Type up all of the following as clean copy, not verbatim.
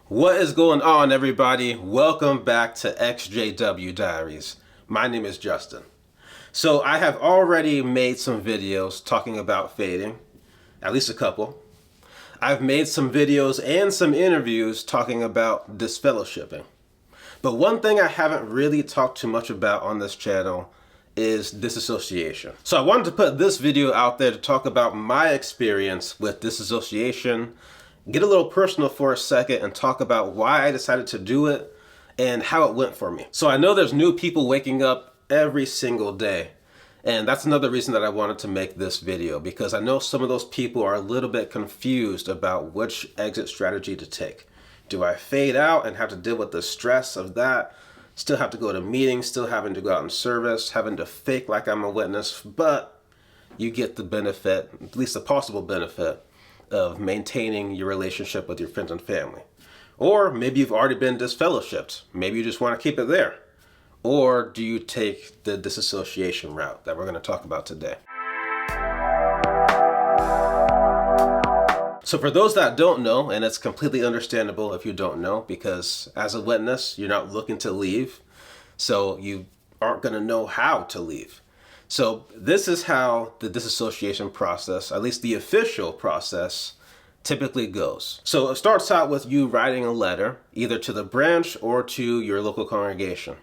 What is going on, everybody? Welcome back to XJW Diaries. My name is Justin. So I have already made some videos talking about fading, at least a couple. I've made some videos and some interviews talking about disfellowshipping. But one thing I haven't really talked too much about on this channel is disassociation. So I wanted to put this video out there to talk about my experience with disassociation, get a little personal for a second, and talk about why I decided to do it and how it went for me. So I know there's new people waking up every single day, and that's another reason that I wanted to make this video, because I know some of those people are a little bit confused about which exit strategy to take. Do I fade out and have to deal with the stress of that? Still have to go to meetings, still having to go out in service, having to fake like I'm a witness, but you get the benefit, at least the possible benefit, of maintaining your relationship with your friends and family. Or maybe you've already been disfellowshipped. Maybe you just want to keep it there. Or do you take the disassociation route that we're going to talk about today? So for those that don't know, and it's completely understandable if you don't know, because as a witness, you're not looking to leave, so you aren't going to know how to leave. So this is how the disassociation process, at least the official process, typically goes. So it starts out with you writing a letter, either to the branch or to your local congregation.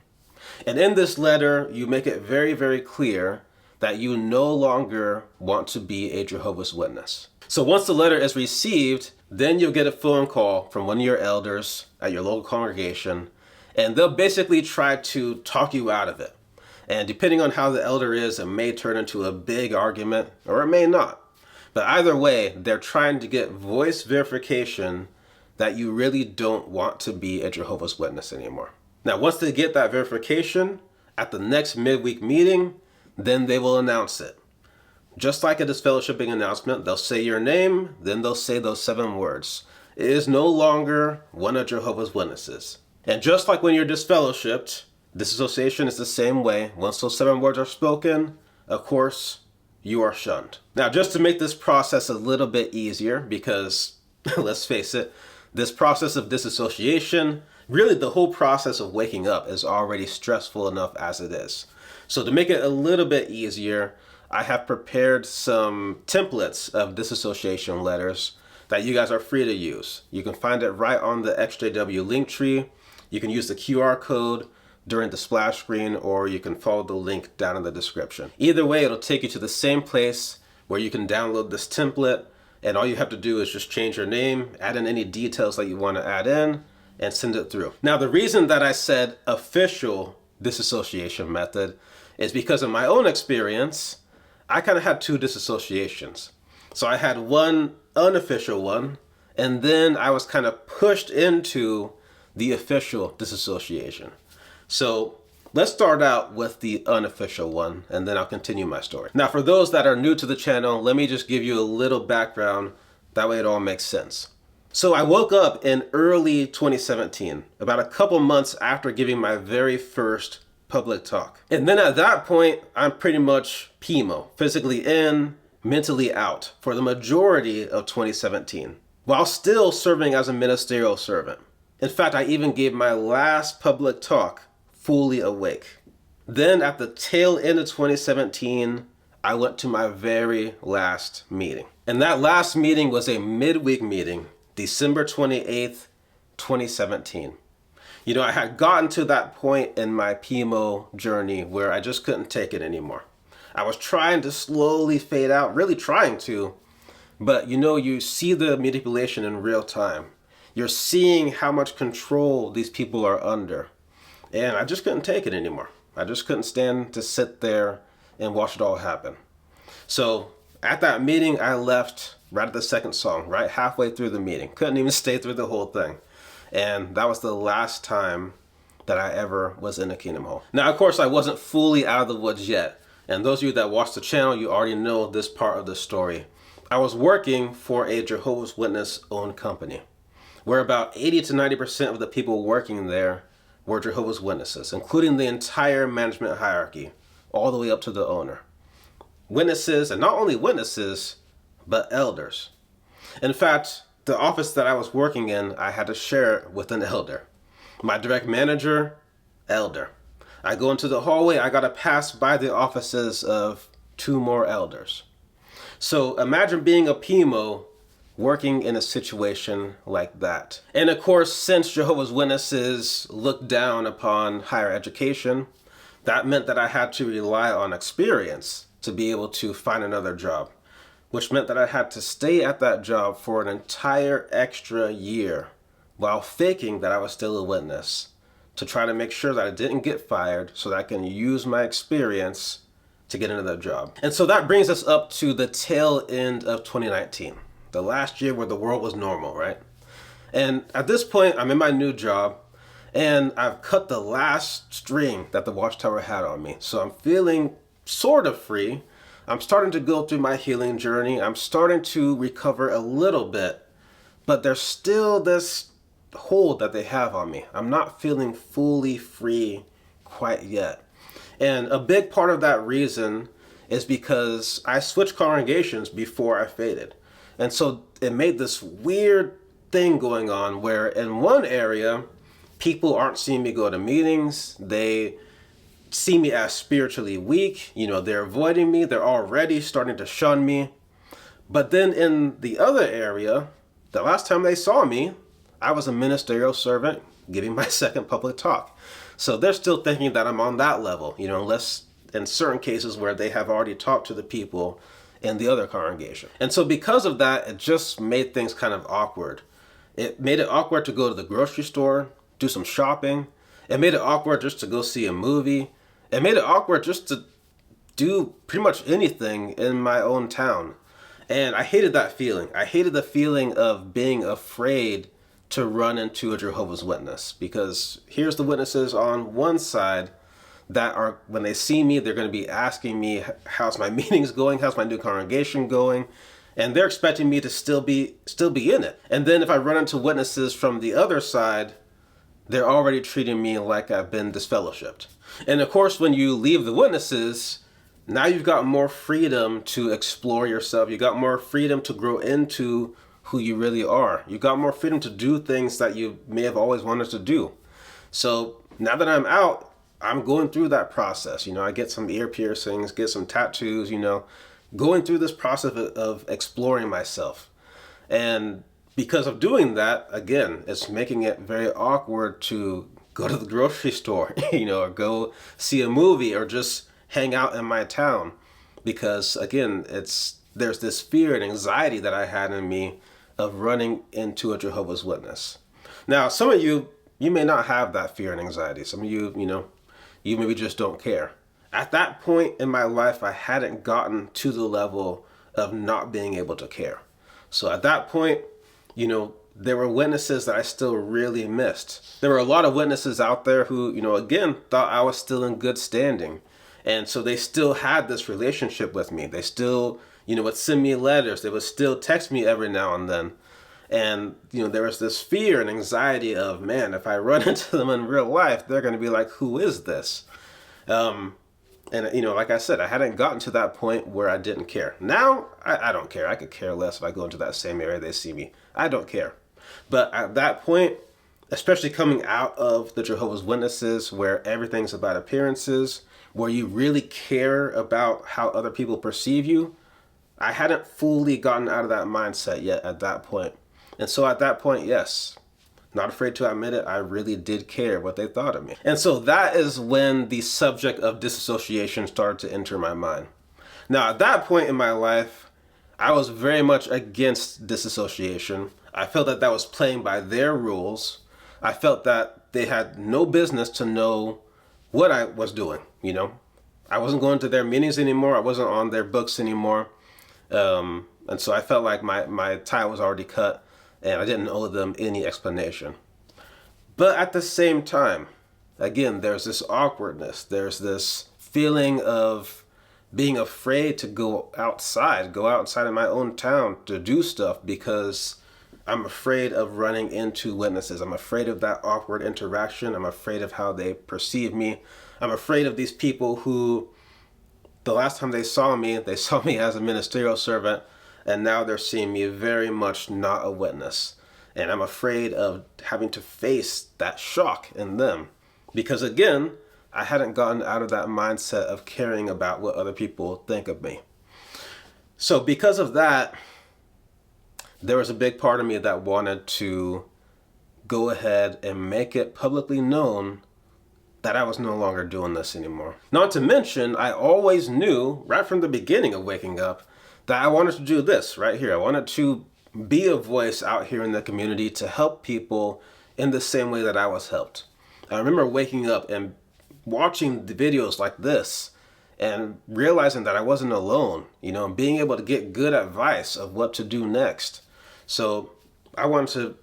And in this letter, you make it very, very clear that you no longer want to be a Jehovah's Witness. So once the letter is received, then you'll get a phone call from one of your elders at your local congregation, and they'll basically try to talk you out of it. And depending on how the elder is, it may turn into a big argument, or it may not. But either way, they're trying to get voice verification that you really don't want to be a Jehovah's Witness anymore. Now, once they get that verification, at the next midweek meeting, then they will announce it. Just like a disfellowshipping announcement, they'll say your name, then they'll say those 7 words. It is no longer one of Jehovah's Witnesses. And just like when you're disfellowshipped, disassociation is the same way. Once those 7 words are spoken, of course, you are shunned. Now, just to make this process a little bit easier, because let's face it, this process of disassociation, really the whole process of waking up is already stressful enough as it is. So to make it a little bit easier, I have prepared some templates of disassociation letters that you guys are free to use. You can find it right on the XJW link tree. You can use the QR code during the splash screen, or you can follow the link down in the description. Either way, it'll take you to the same place where you can download this template, and all you have to do is just change your name, add in any details that you want to add in, and send it through. Now, the reason that I said official disassociation method is because in my own experience, I kind of had 2 disassociations. So I had one unofficial one, and then I was kind of pushed into the official disassociation. So let's start out with the unofficial one, and then I'll continue my story. Now, for those that are new to the channel, let me just give you a little background. That way it all makes sense. So I woke up in early 2017, about a couple months after giving my very first public talk. And then at that point, I'm pretty much PIMO, physically in, mentally out, for the majority of 2017, while still serving as a ministerial servant. In fact, I even gave my last public talk fully awake. Then at the tail end of 2017, I went to my very last meeting. And that last meeting was a midweek meeting, December 28th, 2017. You know, I had gotten to that point in my PIMO journey where I just couldn't take it anymore. I was trying to slowly fade out, really trying to, but you know, you see the manipulation in real time. You're seeing how much control these people are under. And I just couldn't take it anymore. I just couldn't stand to sit there and watch it all happen. So at that meeting, I left right at the second song, right halfway through the meeting. Couldn't even stay through the whole thing. And that was the last time that I ever was in a Kingdom Hall. Now, of course, I wasn't fully out of the woods yet. And those of you that watch the channel, you already know this part of the story. I was working for a Jehovah's Witness owned company, where about 80 to 90% of the people working there were Jehovah's Witnesses, including the entire management hierarchy, all the way up to the owner. Witnesses, and not only witnesses, but elders. In fact, the office that I was working in, I had to share it with an elder. My direct manager, elder. I go into the hallway, I gotta pass by the offices of 2 more elders. So imagine being a PIMO working in a situation like that. And of course, since Jehovah's Witnesses look down upon higher education, that meant that I had to rely on experience to be able to find another job, which meant that I had to stay at that job for an entire extra year while faking that I was still a witness to try to make sure that I didn't get fired so that I can use my experience to get another job. And so that brings us up to the tail end of 2019, the last year where the world was normal, right? And at this point, I'm in my new job and I've cut the last string that the Watchtower had on me. So I'm feeling sort of free. I'm starting to go through my healing journey. I'm starting to recover a little bit, but there's still this hold that they have on me. I'm not feeling fully free quite yet. And a big part of that reason is because I switched congregations before I faded. And so it made this weird thing going on where in one area, people aren't seeing me go to meetings. They see me as spiritually weak. They're avoiding me. They're already starting to shun me. But then in the other area, the last time they saw me, I was a ministerial servant giving my second public talk. So they're still thinking that I'm on that level, unless in certain cases where they have already talked to the people in the other congregation. And so because of that, it just made things kind of awkward. It made it awkward to go to the grocery store, do some shopping. It made it awkward just to go see a movie. It made it awkward just to do pretty much anything in my own town. And I hated that feeling. I hated the feeling of being afraid to run into a Jehovah's Witness, because here's the witnesses on one side that are, when they see me, they're going to be asking me, how's my meetings going? How's my new congregation going? And they're expecting me to still be in it. And then if I run into witnesses from the other side, they're already treating me like I've been disfellowshipped. And of course, when you leave the witnesses, now you've got more freedom to explore yourself. You got more freedom to grow into who you really are. You got more freedom to do things that you may have always wanted to do. So now that I'm out, I'm going through that process. I get some ear piercings, get some tattoos, going through this process of exploring myself. And because of doing that, again, it's making it very awkward to go to the grocery store, or go see a movie or just hang out in my town. Because again, there's this fear and anxiety that I had in me of running into a Jehovah's Witness. Now, some of you may not have that fear and anxiety. Some of you, you maybe just don't care. At that point in my life, I hadn't gotten to the level of not being able to care. So at that point, there were witnesses that I still really missed. There were a lot of witnesses out there who, again, thought I was still in good standing. And so they still had this relationship with me. They still, would send me letters. They would still text me every now and then. And, there was this fear and anxiety of, man, if I run into them in real life, they're going to be like, who is this? And, like I said, I hadn't gotten to that point where I didn't care. Now, I don't care. I could care less if I go into that same area, they see me. I don't care. But at that point, especially coming out of the Jehovah's Witnesses, where everything's about appearances, where you really care about how other people perceive you, I hadn't fully gotten out of that mindset yet at that point. And so at that point, yes, not afraid to admit it, I really did care what they thought of me. And so that is when the subject of disassociation started to enter my mind. Now, at that point in my life, I was very much against disassociation. I felt that that was playing by their rules. I felt that they had no business to know what I was doing, I wasn't going to their meetings anymore. I wasn't on their books anymore. And so I felt like my tie was already cut and I didn't owe them any explanation. But at the same time, again, there's this awkwardness. There's this feeling of being afraid to go outside in my own town to do stuff because I'm afraid of running into witnesses. I'm afraid of that awkward interaction. I'm afraid of how they perceive me. I'm afraid of these people who, the last time they saw me as a ministerial servant. and now they're seeing me very much not a witness. And I'm afraid of having to face that shock in them. Because again, I hadn't gotten out of that mindset of caring about what other people think of me. So because of that, there was a big part of me that wanted to go ahead and make it publicly known that I was no longer doing this anymore. Not to mention, I always knew right from the beginning of waking up that I wanted to do this right here. I wanted to be a voice out here in the community to help people in the same way that I was helped. I remember waking up and watching the videos like this and realizing that I wasn't alone, and being able to get good advice of what to do next. So I wanted to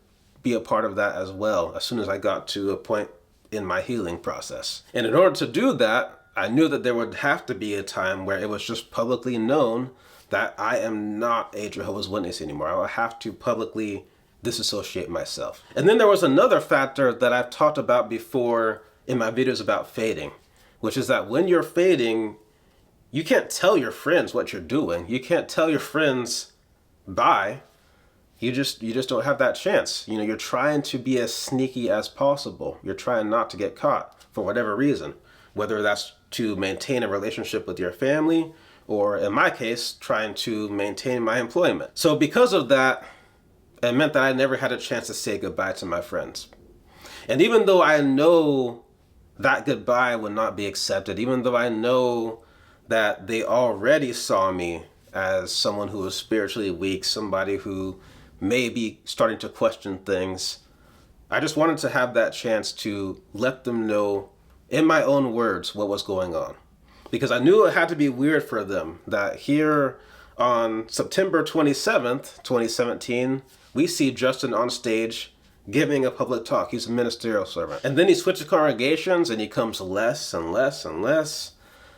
be a part of that as well as soon as I got to a point in my healing process. And in order to do that, I knew that there would have to be a time where it was just publicly known that I am not a Jehovah's Witness anymore. I would have to publicly disassociate myself. And then there was another factor that I've talked about before in my videos about fading, which is that when you're fading, you can't tell your friends what you're doing. You can't tell your friends bye. You just don't have that chance. You're trying to be as sneaky as possible. You're trying not to get caught for whatever reason, whether that's to maintain a relationship with your family, or in my case, trying to maintain my employment. So because of that, it meant that I never had a chance to say goodbye to my friends. And even though I know that goodbye would not be accepted, even though I know that they already saw me as someone who was spiritually weak, somebody who may be starting to question things, I just wanted to have that chance to let them know in my own words what was going on. Because I knew it had to be weird for them that here on September 27th, 2017, we see Justin on stage giving a public talk. He's a ministerial servant. And then he switches congregations and he comes less and less and less.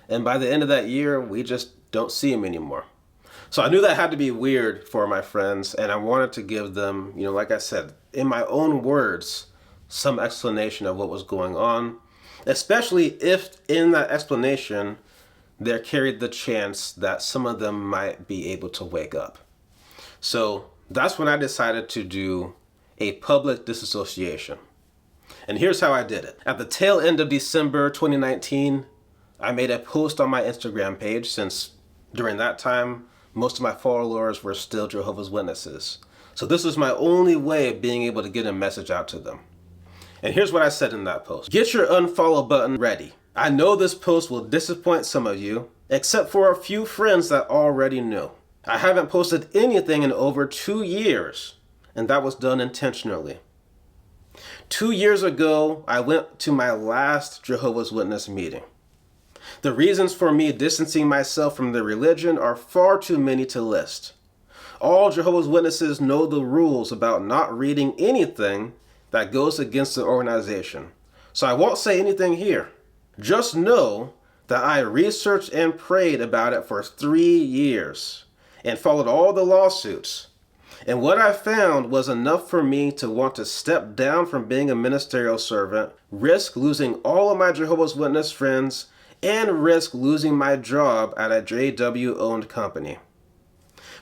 And by the end of that year, we just don't see him anymore. So I knew that had to be weird for my friends, and I wanted to give them, like I said, in my own words, some explanation of what was going on, especially if in that explanation there carried the chance that some of them might be able to wake up. So that's when I decided to do a public disassociation. And here's how I did it. At the tail end of December 2019, I made a post on my Instagram page, since during that time, most of my followers were still Jehovah's Witnesses. So this was my only way of being able to get a message out to them. And here's what I said in that post. Get your unfollow button ready. I know this post will disappoint some of you, except for a few friends that already knew. I haven't posted anything in over 2 years, and that was done intentionally. 2 years ago, I went to my last Jehovah's Witness meeting. The reasons for me distancing myself from the religion are far too many to list. All Jehovah's Witnesses know the rules about not reading anything that goes against the organization, so I won't say anything here. Just know that I researched and prayed about it for 3 years and followed all the lawsuits. And what I found was enough for me to want to step down from being a ministerial servant, risk losing all of my Jehovah's Witness friends, and risk losing my job at a JW-owned company.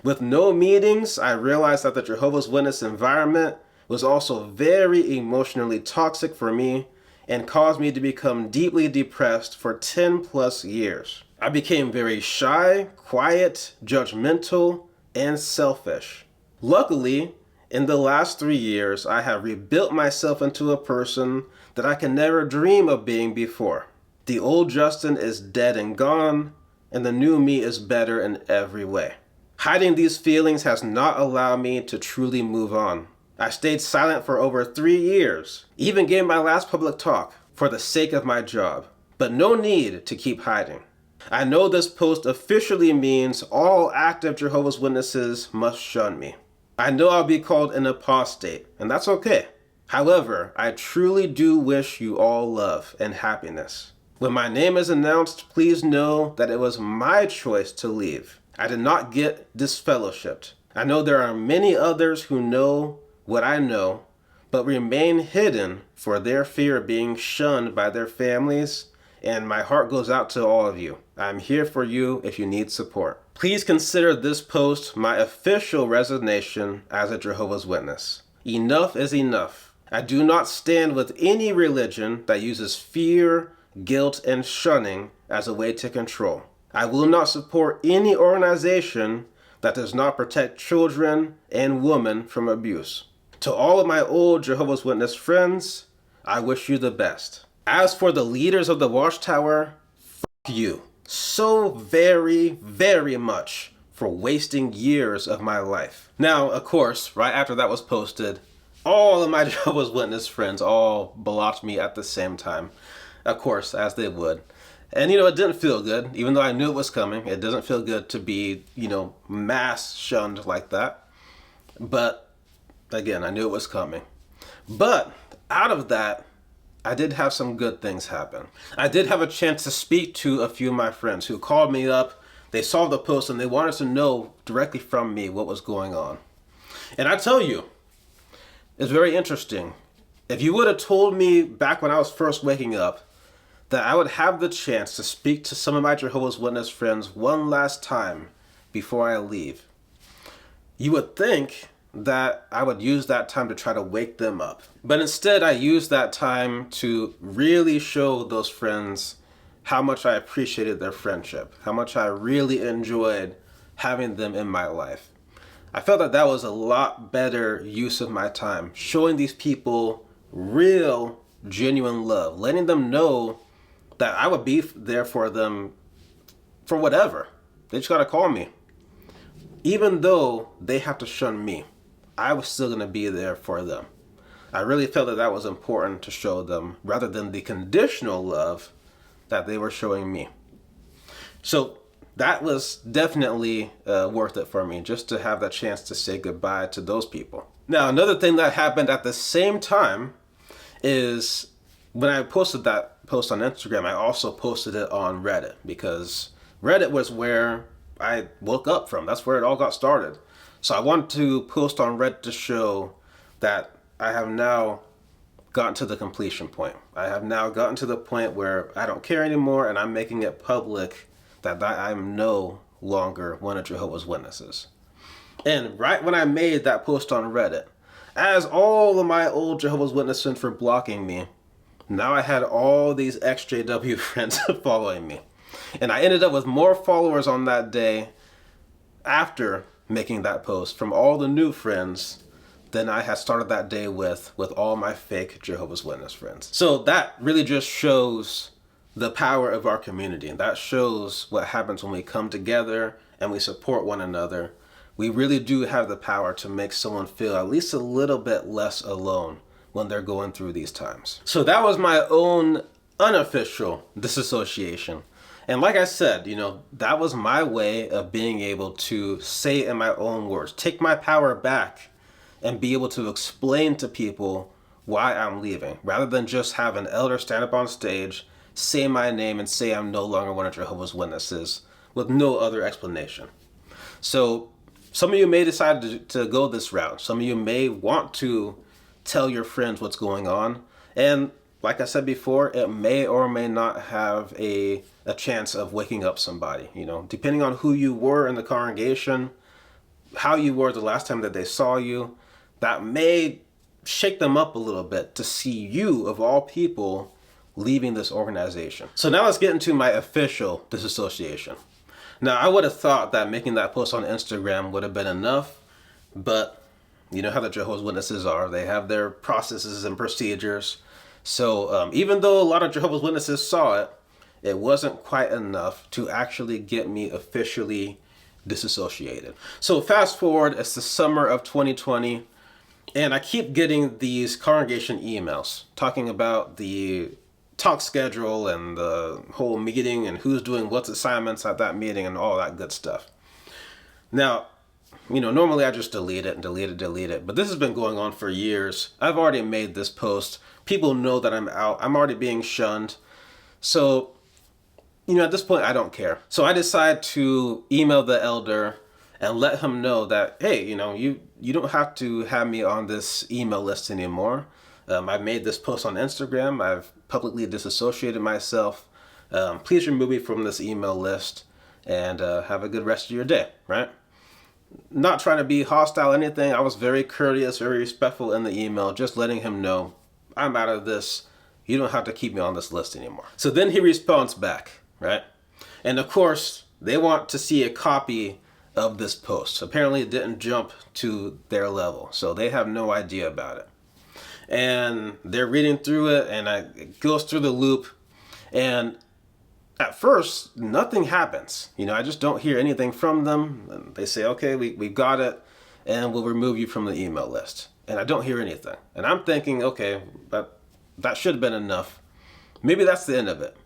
With no meetings, I realized that the Jehovah's Witness environment was also very emotionally toxic for me and caused me to become deeply depressed for 10 plus years. I became very shy, quiet, judgmental, and selfish. Luckily, in the last 3 years, I have rebuilt myself into a person that I can never dream of being before. The old Justin is dead and gone, and the new me is better in every way. Hiding these feelings has not allowed me to truly move on. I stayed silent for over 3 years, even gave my last public talk for the sake of my job, but no need to keep hiding. I know this post officially means all active Jehovah's Witnesses must shun me. I know I'll be called an apostate, and that's okay. However, I truly do wish you all love and happiness. When my name is announced, please know that it was my choice to leave. I did not get disfellowshipped. I know there are many others who know what I know, but remain hidden for their fear of being shunned by their families, and my heart goes out to all of you. I'm here for you if you need support. Please consider this post my official resignation as a Jehovah's Witness. Enough is enough. I do not stand with any religion that uses fear, guilt, and shunning as a way to control. I will not support any organization that does not protect children and women from abuse. To all of my old Jehovah's Witness friends, I wish you the best. As for the leaders of the Watchtower, fuck you so very, very much for wasting years of my life. Now, of course, right after that was posted, all of my Jehovah's Witness friends all blocked me at the same time. Of course, as they would. And, it didn't feel good, even though I knew it was coming. It doesn't feel good to be, mass shunned like that. But, again, I knew it was coming. But, out of that, I did have some good things happen. I did have a chance to speak to a few of my friends who called me up. They saw the post and they wanted to know directly from me what was going on. And I tell you, it's very interesting. If you would have told me back when I was first waking up that I would have the chance to speak to some of my Jehovah's Witness friends one last time before I leave, you would think that I would use that time to try to wake them up. But instead, I used that time to really show those friends how much I appreciated their friendship, how much I really enjoyed having them in my life. I felt that that was a lot better use of my time, showing these people real, genuine love, letting them know that I would be there for them for whatever. They just gotta call me. Even though they have to shun me, I was still gonna be there for them. I really felt that that was important to show them rather than the conditional love that they were showing me. So that was definitely worth it for me, just to have that chance to say goodbye to those people. Now, another thing that happened at the same time is when I posted that post on Instagram, I also posted it on Reddit, because Reddit was where I woke up from. That's where it all got started. So I wanted to post on Reddit to show that I have now gotten to the completion point. I have now gotten to the point where I don't care anymore, and I'm making it public that I'm no longer one of Jehovah's Witnesses. And right when I made that post on Reddit, as all of my old Jehovah's Witnesses were blocking me, now I had all these EXJW friends following me. And I ended up with more followers on that day after making that post from all the new friends than I had started that day with all my fake Jehovah's Witness friends. So that really just shows the power of our community. And that shows what happens when we come together and we support one another. We really do have the power to make someone feel at least a little bit less alone when they're going through these times. So that was my own unofficial disassociation. And like I said, that was my way of being able to say it in my own words, take my power back and be able to explain to people why I'm leaving, rather than just have an elder stand up on stage, say my name and say I'm no longer one of Jehovah's Witnesses with no other explanation. So some of you may decide to go this route. Some of you may want to tell your friends what's going on. And like I said before, it may or may not have a chance of waking up somebody, depending on who you were in the congregation, how you were the last time that they saw you. That may shake them up a little bit to see you, of all people, leaving this organization. So now let's get into my official disassociation. Now, I would have thought that making that post on Instagram would have been enough, but you know how the Jehovah's Witnesses are. They have their processes and procedures. So even though a lot of Jehovah's Witnesses saw it, it wasn't quite enough to actually get me officially disassociated. So fast forward, it's the summer of 2020, and I keep getting these congregation emails talking about the talk schedule and the whole meeting and who's doing what assignments at that meeting and all that good stuff. Now, normally I just delete it, but this has been going on for years. I've already made this post. People know that I'm out. I'm already being shunned. So, at this point, I don't care. So I decide to email the elder and let him know that, hey, you don't have to have me on this email list anymore. I've made this post on Instagram. I've publicly disassociated myself. Please remove me from this email list. and have a good rest of your day, right? Not trying to be hostile or anything. I was very courteous, very respectful in the email, just letting him know, I'm out of this. You don't have to keep me on this list anymore. So then he responds back, right? And of course, they want to see a copy of this post. Apparently it didn't jump to their level, so they have no idea about it. And they're reading through it, and it goes through the loop, and at first, nothing happens. I just don't hear anything from them. And they say, okay, we got it, and we'll remove you from the email list. And I don't hear anything. And I'm thinking, okay, that should have been enough. Maybe that's the end of it.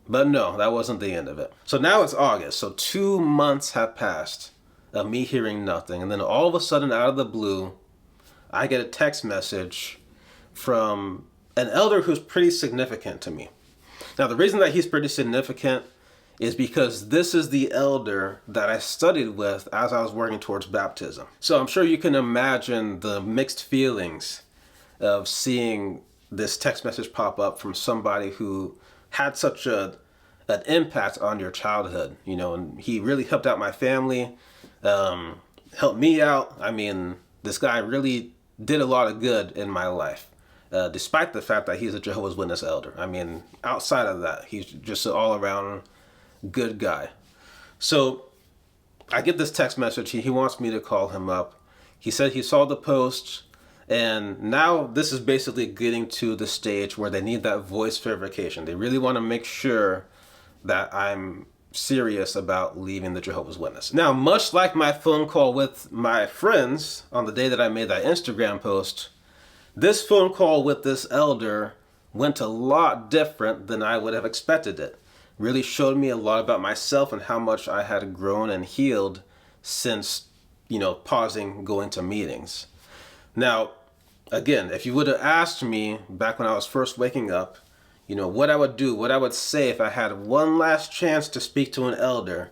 But no, that wasn't the end of it. So now it's August. So 2 months have passed of me hearing nothing. And then all of a sudden, out of the blue, I get a text message from an elder who's pretty significant to me. Now, the reason that he's pretty significant is because this is the elder that I studied with as I was working towards baptism. So I'm sure you can imagine the mixed feelings of seeing this text message pop up from somebody who had such an impact on your childhood, and he really helped out my family, helped me out. I mean, this guy really did a lot of good in my life. Despite the fact that he's a Jehovah's Witness elder. I mean, outside of that, he's just an all-around good guy. So I get this text message. He wants me to call him up. He said he saw the post, and now this is basically getting to the stage where they need that voice verification. They really want to make sure that I'm serious about leaving the Jehovah's Witness. Now, much like my phone call with my friends on the day that I made that Instagram post, this phone call with this elder went a lot different than I would have expected it. Really showed me a lot about myself and how much I had grown and healed since, pausing going to meetings. Now, again, if you would have asked me back when I was first waking up, what I would do, what I would say if I had one last chance to speak to an elder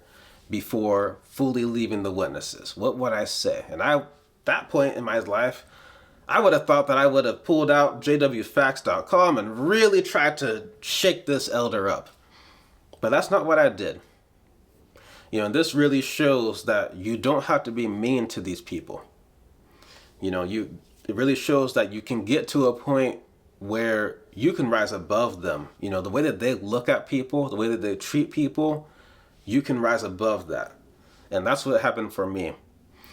before fully leaving the witnesses, what would I say? And that point in my life, I would have thought that I would have pulled out JWFacts.com and really tried to shake this elder up. But that's not what I did. And this really shows that you don't have to be mean to these people. It really shows that you can get to a point where you can rise above them. The way that they look at people, the way that they treat people, you can rise above that. And that's what happened for me.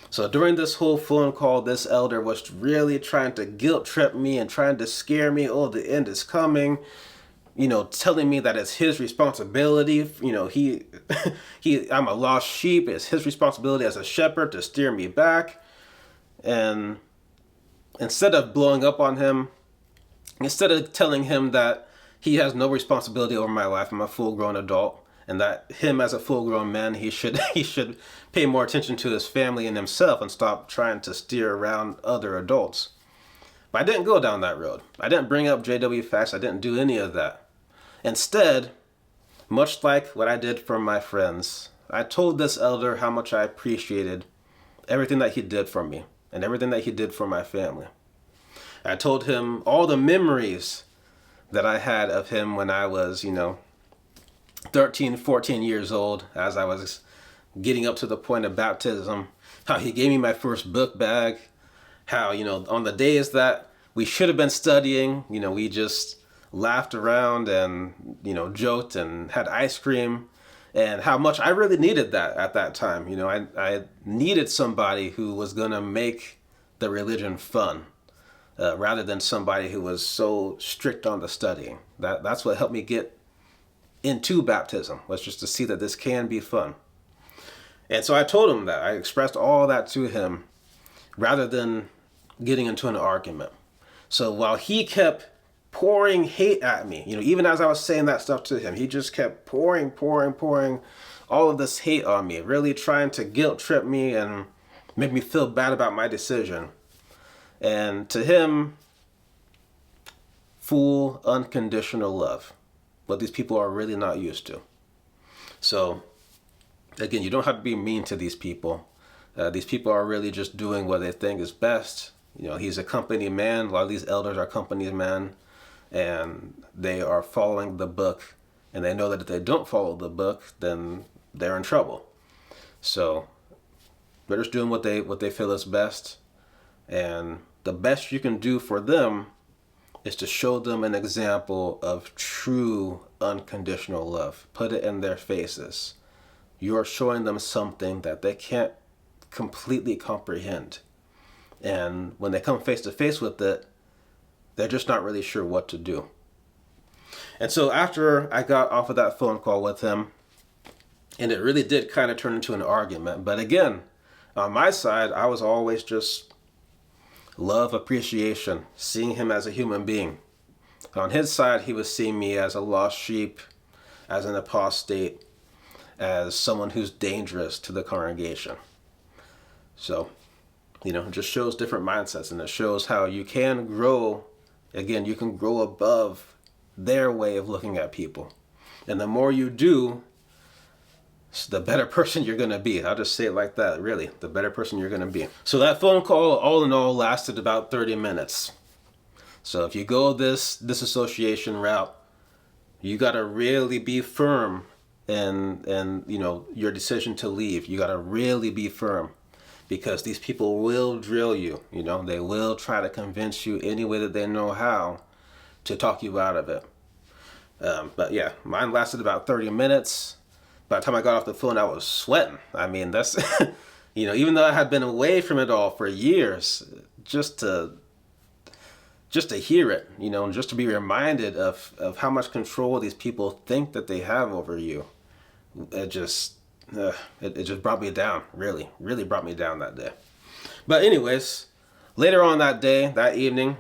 So during this whole phone call, this elder was really trying to guilt trip me and trying to scare me. Oh, the end is coming. Telling me that it's his responsibility. I'm a lost sheep. It's his responsibility as a shepherd to steer me back. And instead of blowing up on him, instead of telling him that he has no responsibility over my life, I'm a full-grown adult, and that him as a full-grown man, he should pay more attention to his family and himself and stop trying to steer around other adults. But I didn't go down that road. I didn't bring up JW Facts. I didn't do any of that. Instead, much like what I did for my friends, I told this elder how much I appreciated everything that he did for me and everything that he did for my family. I told him all the memories that I had of him when I was, 13, 14 years old, as I was getting up to the point of baptism, how he gave me my first book bag, how, on the days that we should have been studying, we just laughed around and, joked and had ice cream, and how much I really needed that at that time. I needed somebody who was going to make the religion fun, rather than somebody who was so strict on the studying. That's what helped me get into baptism, was just to see that this can be fun. And so I told him that. I expressed all that to him rather than getting into an argument. So while he kept pouring hate at me, even as I was saying that stuff to him, he just kept pouring all of this hate on me, really trying to guilt trip me and make me feel bad about my decision. And to him, full unconditional love, what these people are really not used to. So again, you don't have to be mean to these people. These people are really just doing what they think is best. He's a company man. A lot of these elders are company men, and they are following the book. And they know that if they don't follow the book, then they're in trouble. So they're just doing what they feel is best. And the best you can do for them is to show them an example of true unconditional love. Put it in their faces. You're showing them something that they can't completely comprehend. And when they come face to face with it, they're just not really sure what to do. And so after I got off of that phone call with him, and it really did kind of turn into an argument. But again, on my side, I was always just love, appreciation, seeing him as a human being. On his side, he was seeing me as a lost sheep, as an apostate, as someone who's dangerous to the congregation. So, it just shows different mindsets, and it shows how you can grow. Again, you can grow above their way of looking at people. And the more you do, the better person you're going to be. I'll just say it like that, really. The better person you're going to be. So that phone call, all in all, lasted about 30 minutes. So if you go this disassociation route, you got to really be firm in your decision to leave. You got to really be firm, because these people will drill you. They will try to convince you any way that they know how to talk you out of it. But yeah, mine lasted about 30 minutes. By the time I got off the phone, I was sweating. I mean, that's, even though I had been away from it all for years, just to hear it, and just to be reminded of how much control these people think that they have over you, it just brought me down, really brought me down that day. But anyways, later on that evening,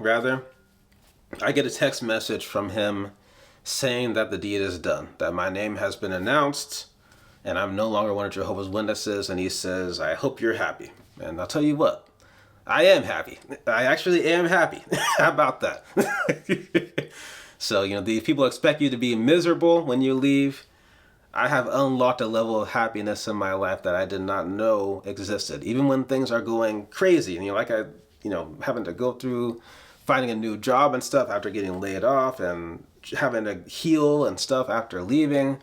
I get a text message from him saying that the deed is done, that my name has been announced, and I'm no longer one of Jehovah's Witnesses. And he says, I hope you're happy. And I'll tell you what, I am happy. I actually am happy. How about that? So, these people expect you to be miserable when you leave. I have unlocked a level of happiness in my life that I did not know existed. Even when things are going crazy, and having to go through finding a new job and stuff after getting laid off, and having to heal and stuff after leaving.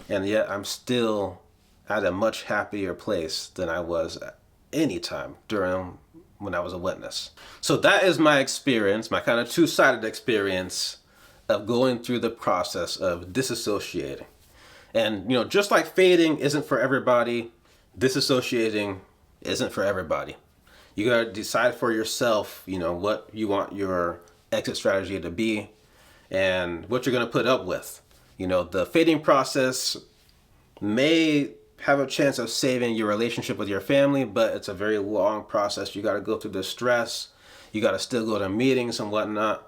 And yet I'm still at a much happier place than I was at any time when I was a witness. So that is my experience, my kind of two-sided experience of going through the process of disassociating. And, just like fading isn't for everybody, disassociating isn't for everybody. You got to decide for yourself, what you want your exit strategy to be and what you're going to put up with. The fading process may have a chance of saving your relationship with your family, but it's a very long process. You got to go through the stress. You got to still go to meetings and whatnot.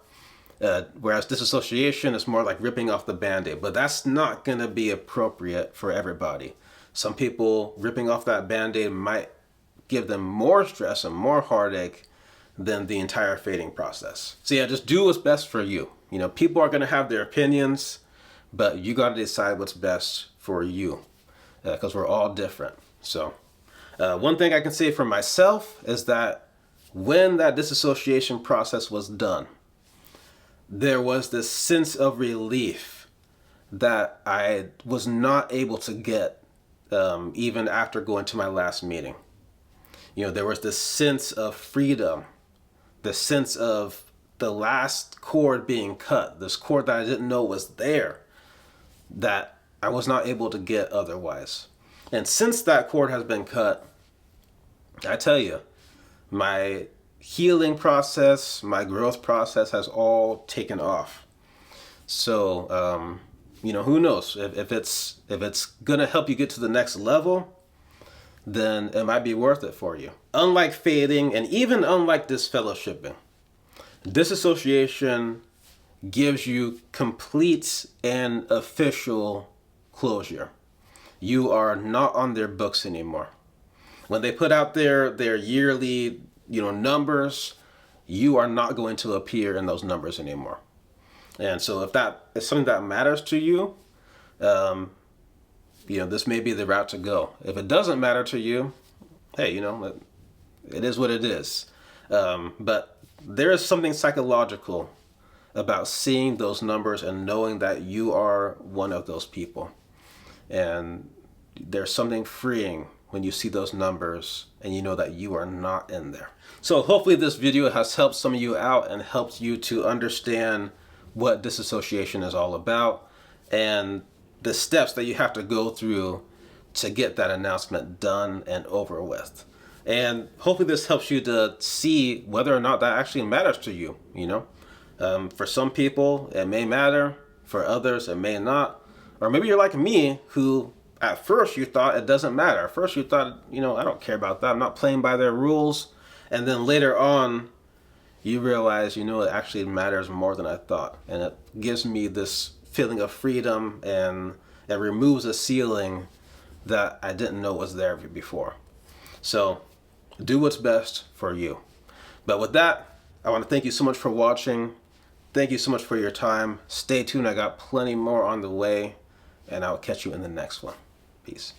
Whereas disassociation is more like ripping off the Band-Aid, but that's not going to be appropriate for everybody. Some people, ripping off that Band-Aid might give them more stress and more heartache than the entire fading process. So yeah, just do what's best for you. People are going to have their opinions, but you got to decide what's best for you, because we're all different. So one thing I can say for myself is that when that disassociation process was done, there was this sense of relief that I was not able to get even after going to my last meeting. There was this sense of freedom, the sense of the last cord being cut, this cord that I didn't know was there, that I was not able to get otherwise. And since that cord has been cut, I tell you, my healing process, my growth process has all taken off. So, who knows? If it's gonna help you get to the next level, then it might be worth it for you. Unlike fading, and even unlike disfellowshipping, disassociation gives you complete and official closure. You are not on their books anymore. When they put out their yearly, numbers, you are not going to appear in those numbers anymore. And so if that is something that matters to you, this may be the route to go. If it doesn't matter to you, hey, it is what it is. But there is something psychological about seeing those numbers and knowing that you are one of those people. And there's something freeing when you see those numbers and you know that you are not in there. So hopefully this video has helped some of you out and helped you to understand what disassociation is all about and the steps that you have to go through to get that announcement done and over with. And hopefully this helps you to see whether or not that actually matters to you, you know. For some people, it may matter. For others, it may not. Or maybe you're like me, who at first you thought it doesn't matter. At first you thought, you know, I don't care about that. I'm not playing by their rules. And then later on, you realize, you know, it actually matters more than I thought. And it gives me this feeling of freedom, and it removes a ceiling that I didn't know was there before. So do what's best for you. But with that, I want to thank you so much for watching. Thank you so much for your time. Stay tuned. I got plenty more on the way, and I'll catch you in the next one. Peace.